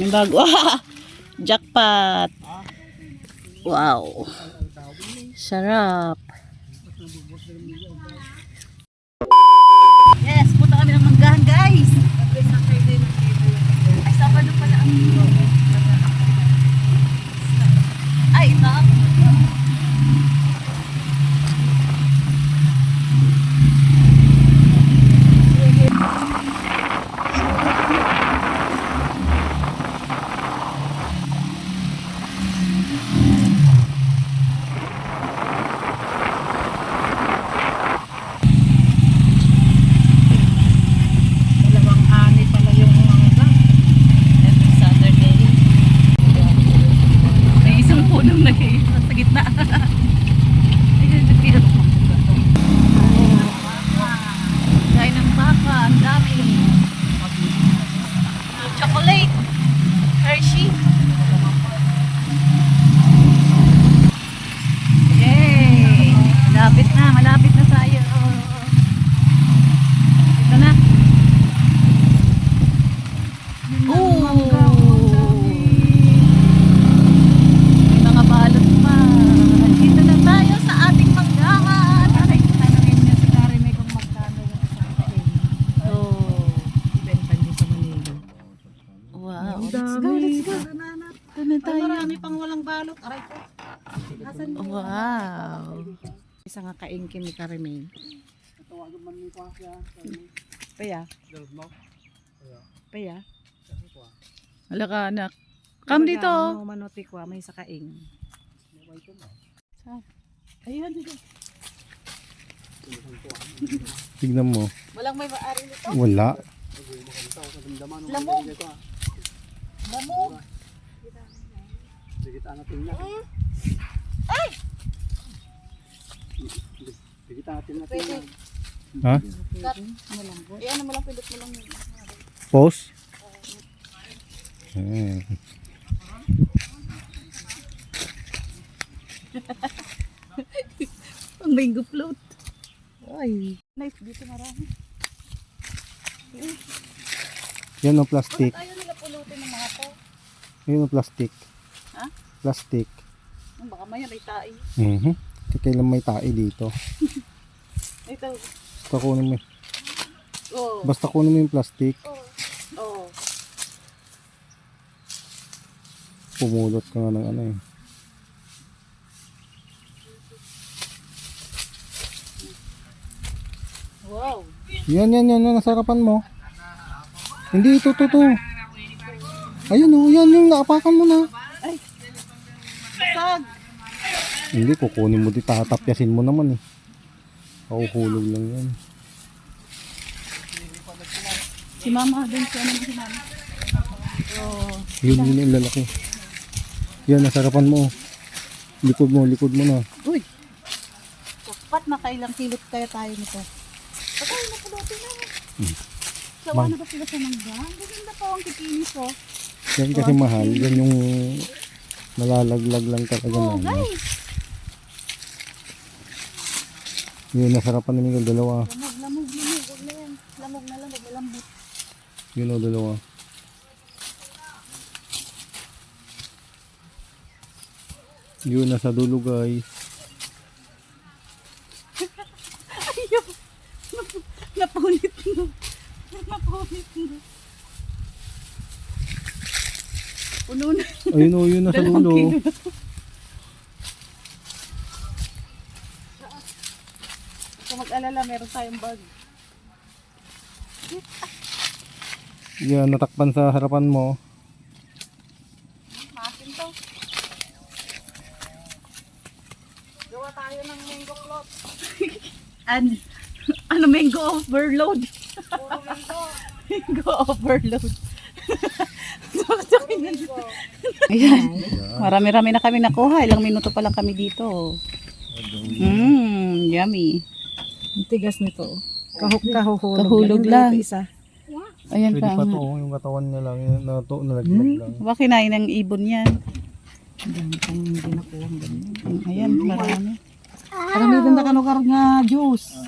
Yung bago. Jackpot. Wow. Sarap. Yes, punta kami ng manggahan, guys. Ay, Sabado pala ang ay, ito. Sa gitna. Kain ng baka, ang dami. Chocolate. Hershey. Yay! Malapit na tayo. Ito na. Marami pang walang balot. Aray ko. Wow. Isa nga kaingkin ni Karimay. Paya. Paya. Wala ka anak. Come dito. Manotik wa may sa kaing. Ayan dito. Tignan mo. Walang may maari nito. Wala. Lamog. Lamog. Ay! Pwede. Ha? Ayan mo lang, pindot mo lang. Pause? Eh. Ang mango float. Ay. Knife dito marami. Yan ang plastic. Ayaw nila pulutin ng mga to. Yan ang plastic. Ha? Plastic. Baka maya may tae. Kailan may tae dito. Ito. Basta kunin mo. Oh. Basta kunin mo yung plastic. Oh. Pumulot ka nga ng ano eh. Wow. Yan. Nasarapan mo. Hindi ito. Ayun o. Yan yung naapakan mo na. Ay. Sag. Hindi, kukunin mo. Tatapyasin mo naman eh. Pauhulog lang yan. Si mama din siya naman si mama. Oh. Yun yung lalaki. Yan, nasarapan mo. Likod mo na. Uy. Dapat makailang kilot kaya tayo nito. Patay na pulutin na. Sawa na ba sila sa mangga? Ganda po ang kikinis oh. Yan kasi mahal. Yan yung nalalaglag lang talaga Oh na. guys. Yun, nasarapan namin yung dalawa. Lamog. Huwag na yan. Lamog na lang. Malambot. Yun o, dalawa. Yun, nasa dulo guys. Ayaw. Napunit mo. Puno na. Ayun o, yun nasa dulo. Kung mag-alala, meron tayong bag. Yan, natakpan sa harapan mo. Masin to. Gawa tayo ng mango float. And, mango overload. Puro mango. Mango overload. Ayan. Marami-rami na kami nakuha. Ilang minuto pa lang kami dito. Yummy. Ang tigas nito. Kahuhulog. Kahulog lang. Isa. Ayan Pwede pa. pa to, yung katawan niya lang. Nalaglag lang. Baka kinain ng ibon yan. Ang dami hindi nakuha ang ganyan. Ayan, marami. Parang may ganda kanukar nga juice.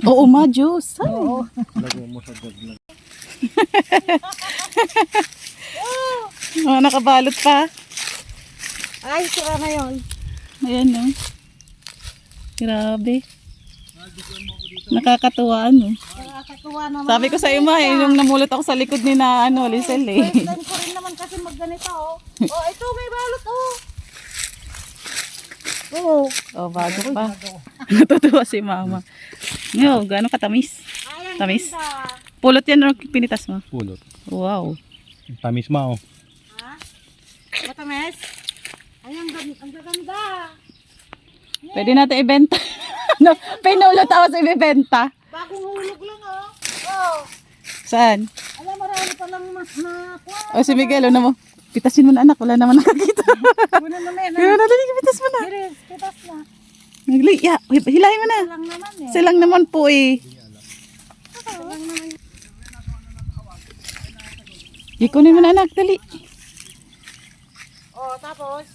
Oo, ma, juice. Oo. Lagay mo sa jug na. Nakabalot pa. Ay, sira na yun. Ayan no. Grabe. Nakakatuwa ano. Nakakatuwa naman. Sabi ko sa iyo ma, yung namulot ako sa likod ni na ano, Lisel eh. First time ko rin naman kasi magganito, oh. Oh, ito may balot, oh. Oo. Oh, bago pa. Natutuwa si mama. Yo, gaano katamis? Ay, ang Tamis? ganda. Pulot yan o pinitas mo? Pulot. Wow. Tamis ma oh. Ha? Matamis? Ay, ang ganda. Pwede natin ibenta. No, pinulot ako sa ibibenta. Bagong hulog lang, oh. Oh. Saan? Alam, marami pa lang mas na. O si Miguel, ano mo? Pitasin mo na anak, wala naman nakakita. Muna naman yan. Kaya na, pitas mo na. Iris, kitas na. Nagliya, hilahin mo na. Lang naman eh. Silang naman po eh. Lang naman. Ikunin mo na anak, dali. Oh, tapos?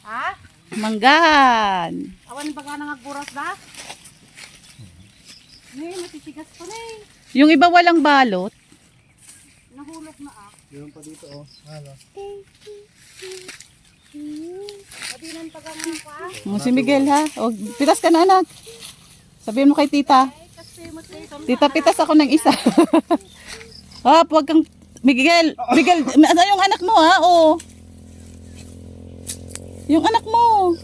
Ha? Manggahan. Awan ba ka nangagburas na? Nay, matitigas pa na eh. Yung iba walang balot. Nahulog na ah. Meron pa dito oh. Ano? Madinan pa ka nga pa. O, si Miguel ha. O, pitas ka na anak. Sabihin mo kay tita. Kasi matitigas. Tita, pitas ako ng isa. Hop, wag kang... Miguel, Miguel, ano yung anak mo ha? O. Yung anak mo.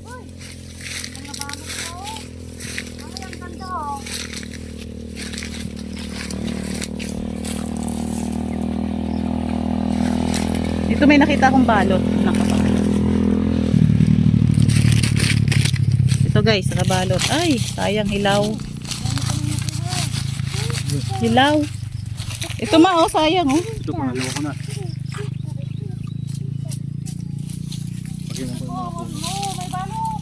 Mga balot ko. Ay, ang ganda oh. Dito may nakita akong balot. Ito guys, nakabalot. Ay, sayang hilaw. Hilaw. Ito ma, oh, sayang oh. Ito pangalawa ko na. Pagyan mo yung mga puno. Oh, may balot.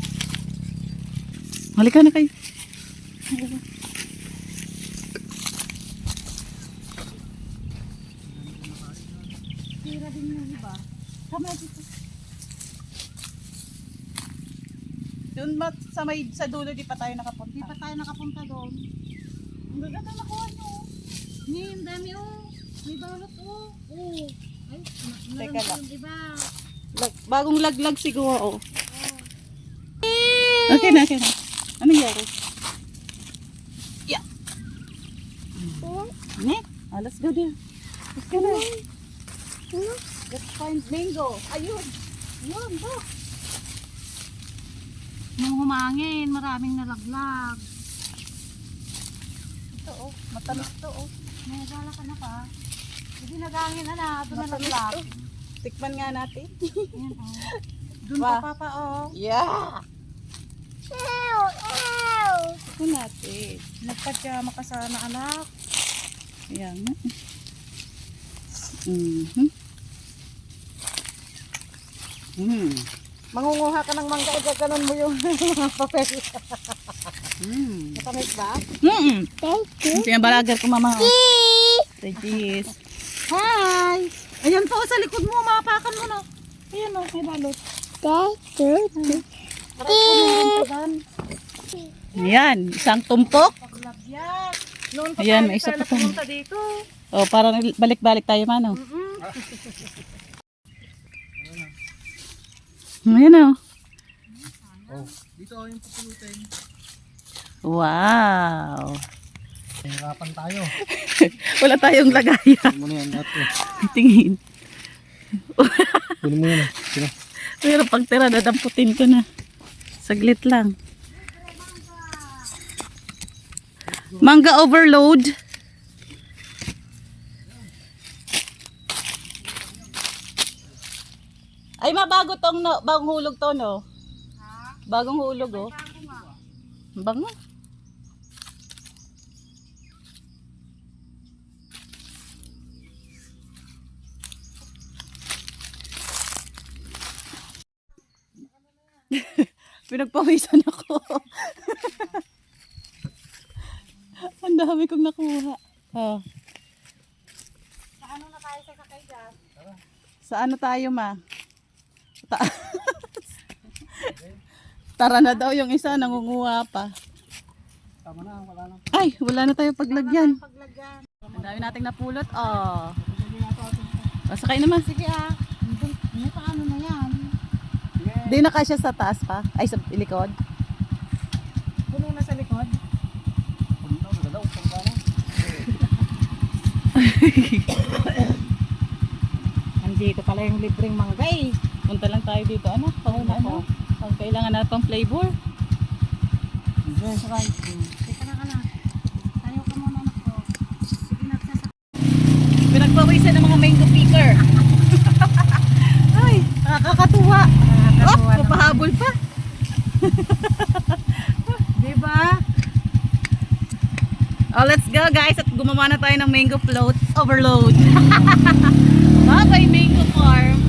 Halika na kayo. Tira din yung iba. Kami dito. Doon sa may sa dulo di pa tayo nakapunta. Di pa tayo nakapunta doon. Ang gaganda nakuha nyo. Ngayon, ang dami oh. May balot oh. Oh. Ay, Teka lang. Diba? Bagong laglag siguro oh. Okay na, okay na. Anong nangyari? Yeah. Ne? Ah, let's go there. Let's go there. Let's find mango. Ayun. Yun, bak. Nung humangin, maraming nalaglag. Ito oh, matamis to oh. May nagala ka na pa. Hindi nagangin na na. Doon nalaglag. Tikman nga natin. Ayan oh. Doon Wow. pa oh. Yeah. Tikman natin. Nagpadya makasana anak. Ayan. Mhm. Mm. Mangunguha ka ng mangga, gaganon mo yung mga papel. Mm. Matamis ba? Mm. Thank you. Pinabalagar ko mama. Cheese. Hi! Ayan po, sa likod mo, mapakan mo na. Ayan o, may balot. Ayan, isang tumpok. Paglagyan. Noon pa Ayan, tayo, may isa tayo pa tayo. napunta dito. Oh, parang balik-balik tayo mano. Ayan oh. Oh, dito oh yung pupulutin. Wow. Hirapan tayo. Wala tayong lagayan. Kunin mo na yan lahat eh. Tingin. Kunin mo yan. Sino? Pero pag tira, dadamputin ko na. Saglit lang. Mangga overload. Ay, mabago tong no, bagong hulog to no. Bagong hulog oh. Bango. Pinagpawisan ako. Ang dami kong nakuha. Oh. Sa ano na tayo sa sakay dyan? Sa ano tayo ma? Tara na daw yung isa, nangunguha pa. Tama na, wala na. Ay, wala na tayo paglagyan. Paglagyan. Ang Dami nating napulot. Oh. Pasakay naman. Sige ah. May paano na yan? Di na kasya sa taas pa. Ay, sa likod. Puno na sa likod. Nandito pala yung libreng mangga eh. Punta lang tayo dito. Ano? Pang ano? Pag kailangan natin pang flavor. Yes, right. Teka na ka na. Tayo ka muna anak ko. Sige na, sasak. Pinagpawisan ng mga mango picker. Ay, nakakatuwa. Oh, papahabol pa. Diba? Oh, let's go guys at gumawa na tayo ng mango float overload. Bye-bye mango farm.